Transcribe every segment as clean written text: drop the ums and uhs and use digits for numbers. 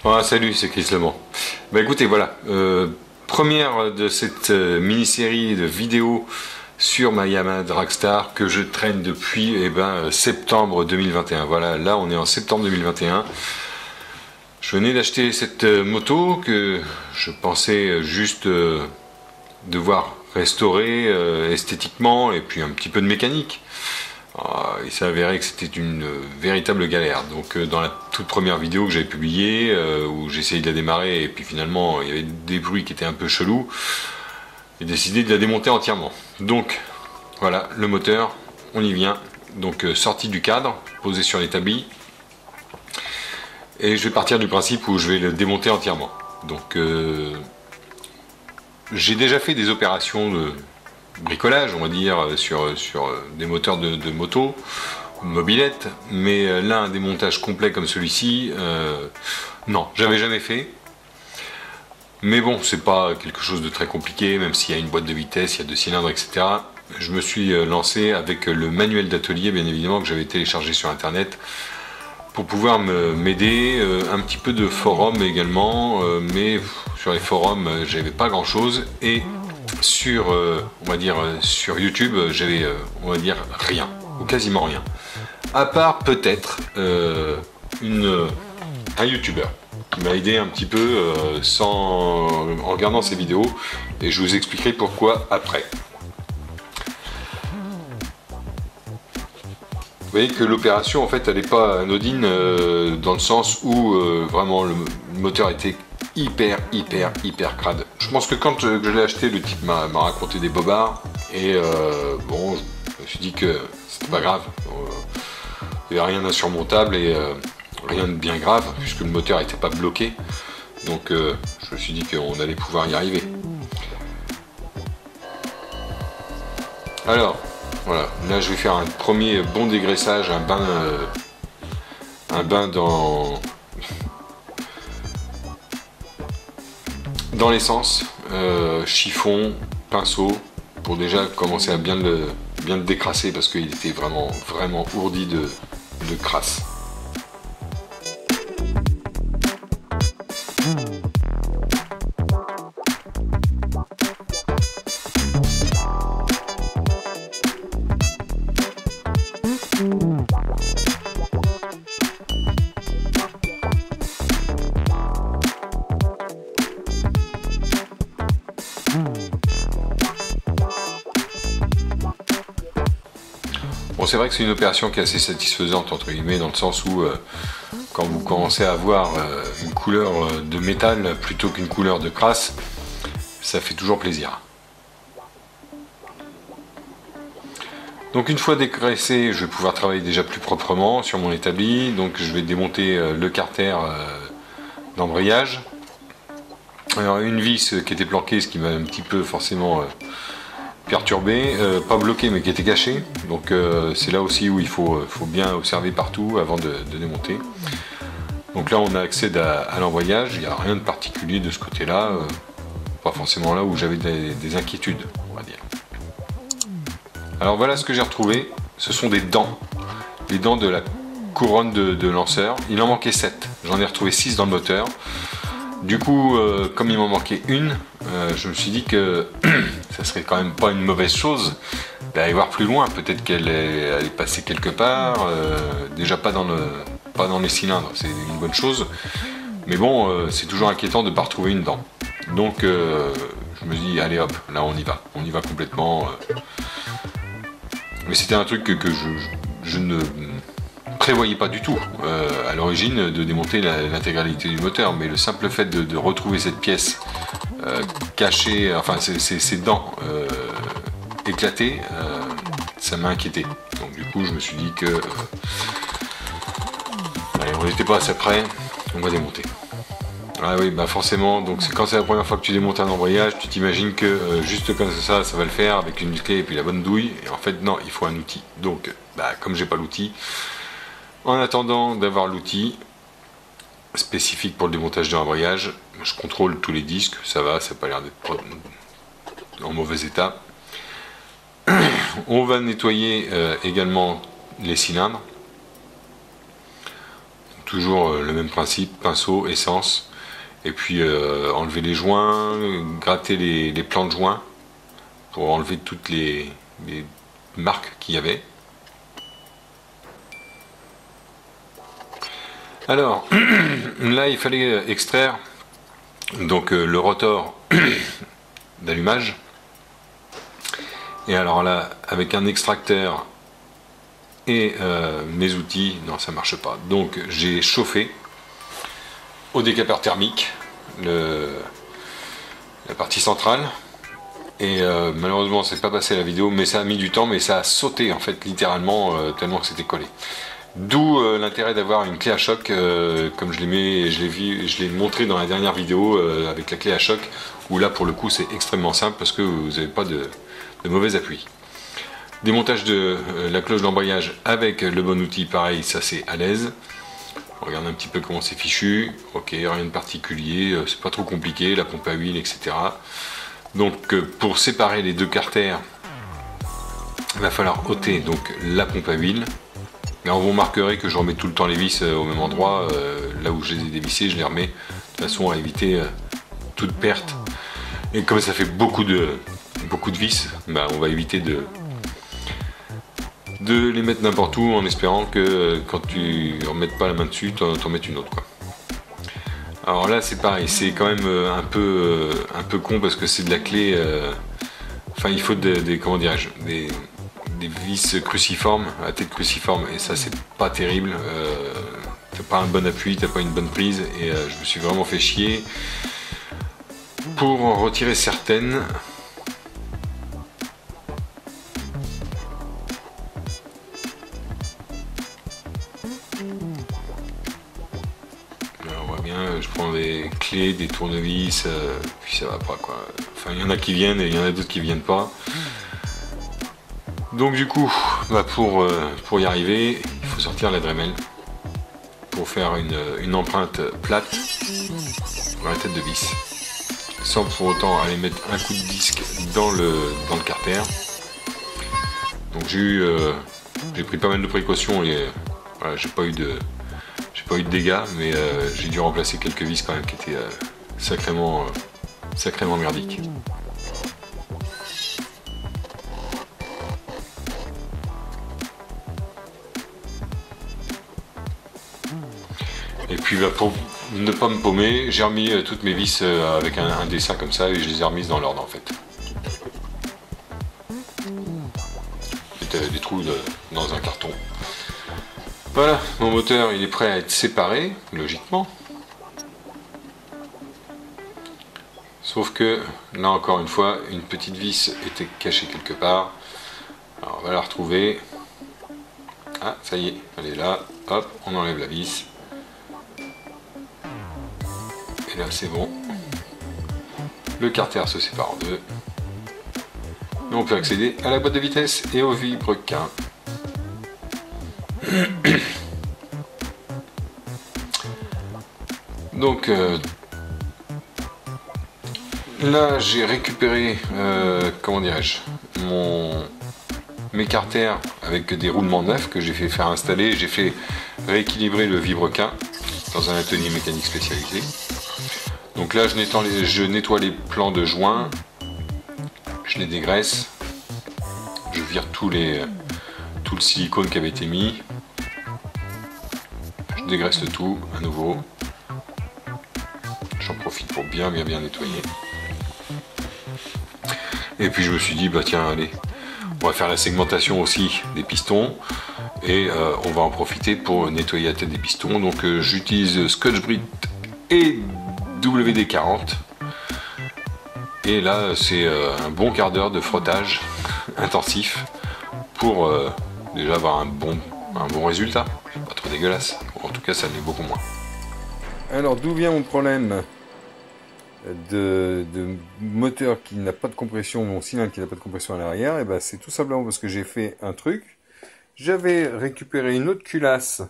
Ah, salut, c'est Chris Le Mans. Bah écoutez, voilà, première de cette mini-série de vidéos sur ma Yamaha Dragstar que je traîne depuis septembre 2021. Voilà, là on est en septembre 2021. Je venais d'acheter cette moto que je pensais juste devoir restaurer esthétiquement et puis un petit peu de mécanique. Il s'est avéré que c'était une véritable galère. Donc dans la toute première vidéo que j'avais publiée, où j'essayais de la démarrer et puis finalement il y avait des bruits qui étaient un peu chelous, j'ai décidé de la démonter entièrement. Donc voilà, le moteur, on y vient. Donc sorti du cadre, posé sur l'établi. Et je vais partir du principe où je vais le démonter entièrement. Donc j'ai déjà fait des opérations de bricolage, on va dire, sur des moteurs de moto, de mobilette, mais là un démontage complet comme celui-ci, non, j'avais jamais fait. Mais bon, c'est pas quelque chose de très compliqué, même s'il y a une boîte de vitesse, il y a 2 cylindres, etc. Je me suis lancé avec le manuel d'atelier, bien évidemment, que j'avais téléchargé sur internet, pour pouvoir m'aider, un petit peu de forum également, mais sur les forums j'avais pas grand chose, et sur on va dire sur YouTube j'avais on va dire rien ou quasiment rien, à part peut-être un youtubeur qui m'a aidé un petit peu en regardant ses vidéos, et je vous expliquerai pourquoi après. Vous voyez que l'opération en fait elle n'est pas anodine, dans le sens où vraiment le moteur était hyper crade. Je pense que quand je l'ai acheté, le type m'a raconté des bobards, et bon, je me suis dit que c'était pas grave, il n'y avait rien d'insurmontable et rien de bien grave puisque le moteur n'était pas bloqué, donc je me suis dit qu'on allait pouvoir y arriver. Alors voilà, là je vais faire un premier bon dégraissage, un bain dans l'essence, chiffon, pinceau, pour déjà commencer à bien le décrasser, parce qu'il était vraiment ourdi de crasse. Bon, c'est vrai que c'est une opération qui est assez satisfaisante entre guillemets, dans le sens où quand vous commencez à avoir une couleur de métal plutôt qu'une couleur de crasse, ça fait toujours plaisir. Donc une fois dégraissé, je vais pouvoir travailler déjà plus proprement sur mon établi. Donc je vais démonter le carter d'embrayage. Alors une vis qui était planquée, ce qui m'a un petit peu forcément perturbé, pas bloqué mais qui était caché, donc c'est là aussi où il faut bien observer partout avant de démonter. Donc là on a accès à l'embrayage, il n'y a rien de particulier de ce côté là, pas forcément là où j'avais des inquiétudes, on va dire. Alors voilà ce que j'ai retrouvé, ce sont des dents, les dents de la couronne de lanceur. Il en manquait 7, j'en ai retrouvé 6 dans le moteur. Du coup, comme il m'en manquait une, je me suis dit que ça serait quand même pas une mauvaise chose d'aller voir plus loin. Peut-être qu'elle est passée quelque part, déjà pas dans les cylindres, c'est une bonne chose. Mais bon, c'est toujours inquiétant de ne pas retrouver une dent. Donc je me dis, allez hop, là on y va complètement. Mais c'était un truc que je ne prévoyais pas du tout à l'origine, de démonter l'intégralité du moteur, mais le simple fait de retrouver cette pièce cachée, enfin ces dents éclatées, ça m'a inquiété. Donc du coup je me suis dit que allez, on n'était pas assez près, on va démonter. Ah oui, bah forcément, donc quand c'est la première fois que tu démontes un embrayage, tu t'imagines que juste comme ça va le faire avec une clé et puis la bonne douille, et en fait non, il faut un outil. Donc bah, comme j'ai pas l'outil, en attendant d'avoir l'outil spécifique pour le démontage de l'embrayage, je contrôle tous les disques, ça va, ça n'a pas l'air d'être en mauvais état. On va nettoyer également les cylindres. toujours le même principe, pinceau, essence, et puis enlever les joints, gratter les plans de joints pour enlever toutes les marques qu'il y avait. Alors là il fallait extraire donc le rotor d'allumage, et alors là avec un extracteur et mes outils, non ça marche pas, donc j'ai chauffé au décapeur thermique la partie centrale, et malheureusement c'est pas passé à la vidéo, mais ça a mis du temps, mais ça a sauté en fait littéralement tellement que c'était collé. D'où l'intérêt d'avoir une clé à choc, comme je l'ai montré dans la dernière vidéo avec la clé à choc, où là pour le coup c'est extrêmement simple parce que vous n'avez pas de mauvais appui. Démontage de la cloche d'embrayage avec le bon outil, pareil, ça c'est à l'aise. On regarde un petit peu comment c'est fichu, ok, rien de particulier, c'est pas trop compliqué, la pompe à huile, etc. Donc pour séparer les deux carters, il va falloir ôter donc la pompe à huile. Là, vous remarquerez que je remets tout le temps les vis au même endroit, là où je les ai dévissés, je les remets de façon à éviter toute perte. Et comme ça fait beaucoup de vis, bah, on va éviter de les mettre n'importe où en espérant que quand tu ne remettes pas la main dessus, tu en mettes une autre, quoi. Alors là c'est pareil, c'est quand même un peu con parce que c'est de la clé, enfin il faut comment dirais-je, des vis cruciformes, à tête cruciforme, et ça c'est pas terrible, t'as pas un bon appui, t'as pas une bonne prise, et je me suis vraiment fait chier pour en retirer certaines. Alors, on voit bien, je prends des clés, des tournevis, puis ça va pas quoi. Enfin il y en a qui viennent et il y en a d'autres qui viennent pas. Donc du coup, bah pour y arriver, il faut sortir la Dremel pour faire une empreinte plate sur la tête de vis, sans pour autant aller mettre un coup de disque dans le carter. Donc j'ai pris pas mal de précautions et voilà, j'ai pas eu de dégâts, mais j'ai dû remplacer quelques vis quand même qui étaient sacrément merdiques. Et puis bah, pour ne pas me paumer, j'ai remis toutes mes vis avec un dessin comme ça, et je les ai remises dans l'ordre en fait. C'était des trous dans un carton. Voilà, mon moteur il est prêt à être séparé, logiquement. Sauf que, là encore une fois, une petite vis était cachée quelque part. Alors on va la retrouver. Ah, ça y est, elle est là. Hop, on enlève la vis. Et là c'est bon, le carter se sépare en deux, et on peut accéder à la boîte de vitesse et au vilebrequin. Donc là j'ai récupéré comment dirais-je, mes carters avec des roulements neufs que j'ai fait faire installer. J'ai fait rééquilibrer le vilebrequin dans un atelier mécanique spécialisé. Donc là je nettoie les plans de joint, je les dégraisse, je vire tout le silicone qui avait été mis, je dégraisse le tout à nouveau, j'en profite pour bien nettoyer. Et puis je me suis dit bah tiens allez, on va faire la segmentation aussi des pistons, et on va en profiter pour nettoyer la tête des pistons. Donc j'utilise Scotch-Brite et WD-40, et là c'est un bon quart d'heure de frottage intensif pour déjà avoir un bon résultat. Pas trop dégueulasse, en tout cas ça l'est beaucoup moins. Alors d'où vient mon problème de moteur qui n'a pas de compression, mon cylindre qui n'a pas de compression à l'arrière? Et ben c'est tout simplement parce que j'ai fait un truc, j'avais récupéré une autre culasse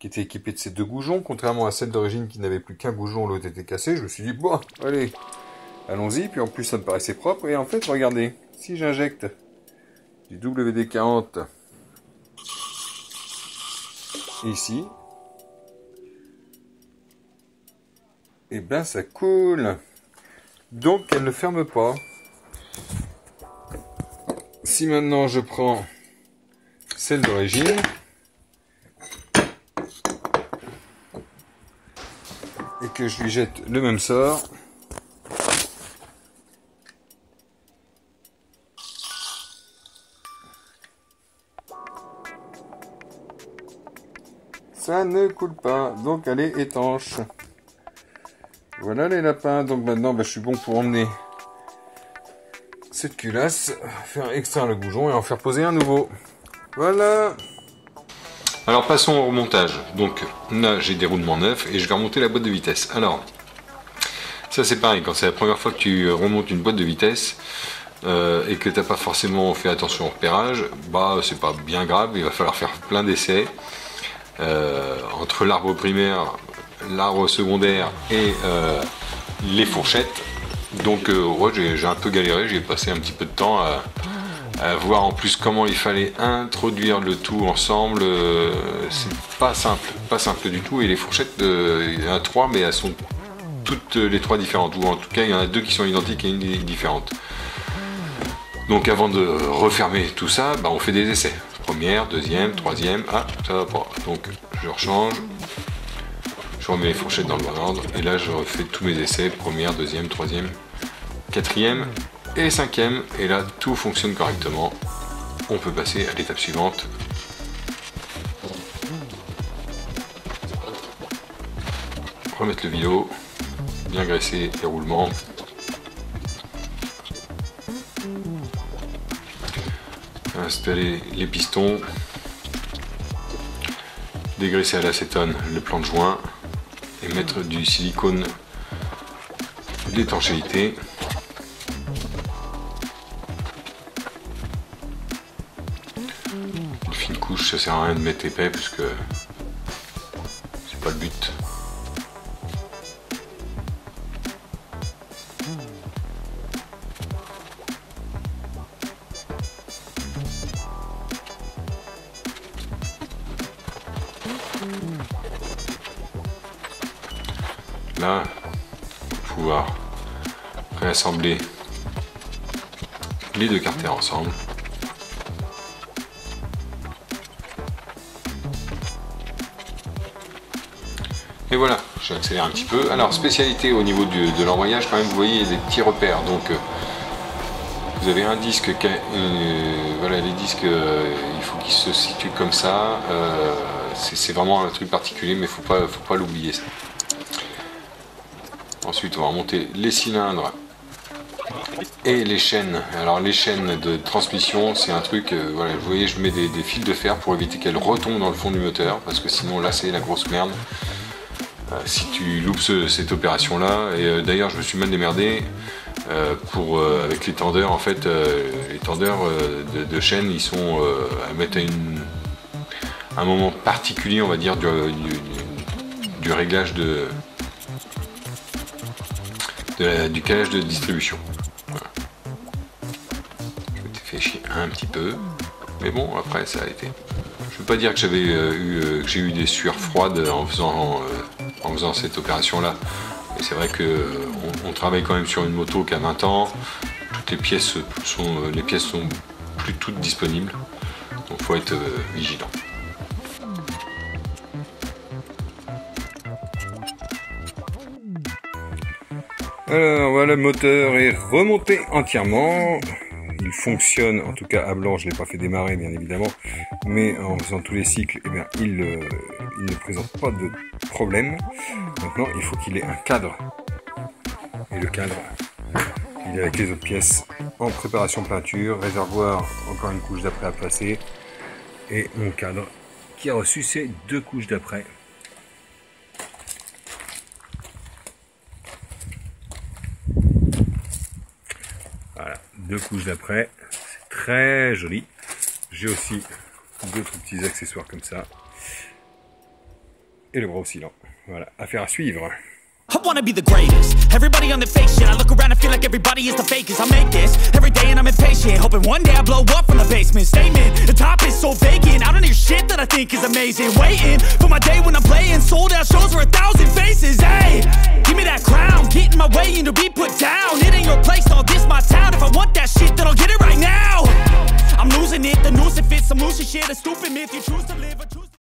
qui était équipée de ces deux goujons, contrairement à celle d'origine qui n'avait plus qu'un goujon, l'autre était cassé. Je me suis dit bon allez, allons-y, puis en plus ça me paraissait propre, et en fait regardez, si j'injecte du WD-40 ici, et ben ça coule. Donc elle ne ferme pas. Si maintenant je prends celle d'origine, et que je lui jette le même sort, ça ne coule pas, donc elle est étanche. Voilà les lapins, donc maintenant je suis bon pour emmener cette culasse, faire extraire le bouchon et en faire poser un nouveau. Voilà. Alors passons au remontage. Donc là j'ai des roulements neufs et je vais remonter la boîte de vitesse. Alors ça c'est pareil, quand c'est la première fois que tu remontes une boîte de vitesse et que tu n'as pas forcément fait attention au repérage, bah c'est pas bien grave, il va falloir faire plein d'essais entre l'arbre primaire, l'arbre secondaire et les fourchettes. Donc ouais, j'ai un peu galéré, j'ai passé un petit peu de temps à voir en plus comment il fallait introduire le tout ensemble. C'est pas simple du tout. Et les fourchettes, il y en a 3, mais elles sont toutes les 3 différentes, ou en tout cas il y en a 2 qui sont identiques et une différente. Donc avant de refermer tout ça, bah, on fait des essais. Première, deuxième, troisième, ah ça va pas. Donc je rechange, je remets les fourchettes dans le bon ordre, et là je refais tous mes essais, première, deuxième, troisième, quatrième et cinquième, et là tout fonctionne correctement. On peut passer à l'étape suivante. Remettre le vélo, bien graisser les roulements. Installer les pistons, dégraisser à l'acétone le plan de joint et mettre du silicone d'étanchéité. Une fine couche, ça sert à rien de mettre épais puisque c'est pas le but. Là, pour pouvoir réassembler les 2 carters ensemble. Et voilà, j'accélère un petit peu. Alors, spécialité au niveau de l'embrayage, quand même, vous voyez, il y a des petits repères. Donc, vous avez un disque, voilà, les disques, il faut qu'ils se situent comme ça. C'est vraiment un truc particulier, mais faut pas l'oublier ça. Ensuite, on va remonter les cylindres et les chaînes. Alors, les chaînes de transmission, c'est un truc, voilà, vous voyez, je mets des fils de fer pour éviter qu'elles retombent dans le fond du moteur, parce que sinon, là, c'est la grosse merde. Si tu loupes cette opération-là, et d'ailleurs, je me suis mal démerdé avec les tendeurs. En fait, les tendeurs de chaîne, ils sont à mettre à un moment particulier, on va dire, du réglage du calage de distribution. Voilà. Je m'étais fait chier un petit peu, mais bon, après ça a été. Je ne veux pas dire que j'ai eu des sueurs froides en faisant cette opération là, mais c'est vrai que on travaille quand même sur une moto qui a 20 ans. Toutes les pièces sont plus toutes disponibles, donc faut être vigilant. Alors voilà, le moteur est remonté entièrement. Il fonctionne, en tout cas à blanc, je ne l'ai pas fait démarrer bien évidemment, mais en faisant tous les cycles, eh bien, il ne présente pas de problème. Maintenant, il faut qu'il ait un cadre. Et le cadre, il est avec les autres pièces en préparation peinture, réservoir, encore une couche d'après à placer, et mon cadre qui a reçu ses 2 couches d'après. Voilà, 2 couches d'après, c'est très joli. J'ai aussi d'autres petits accessoires comme ça. Et le bras oscillant. Voilà, affaire à suivre. I wanna be the greatest. Everybody on the fake shit. I look around and feel like everybody is the fakest. I make this every day and I'm impatient, hoping one day I blow up from the basement. Statement, the top is so vacant. I don't hear shit that I think is amazing. Waiting for my day when I'm playing sold out shows for 1,000 faces. Hey, give me that dying to be put down. It ain't your place, all this my town. If I want that shit, then I'll get it right now. I'm losing it, the noose it fits. I'm losing shit, a stupid myth. You choose to live or choose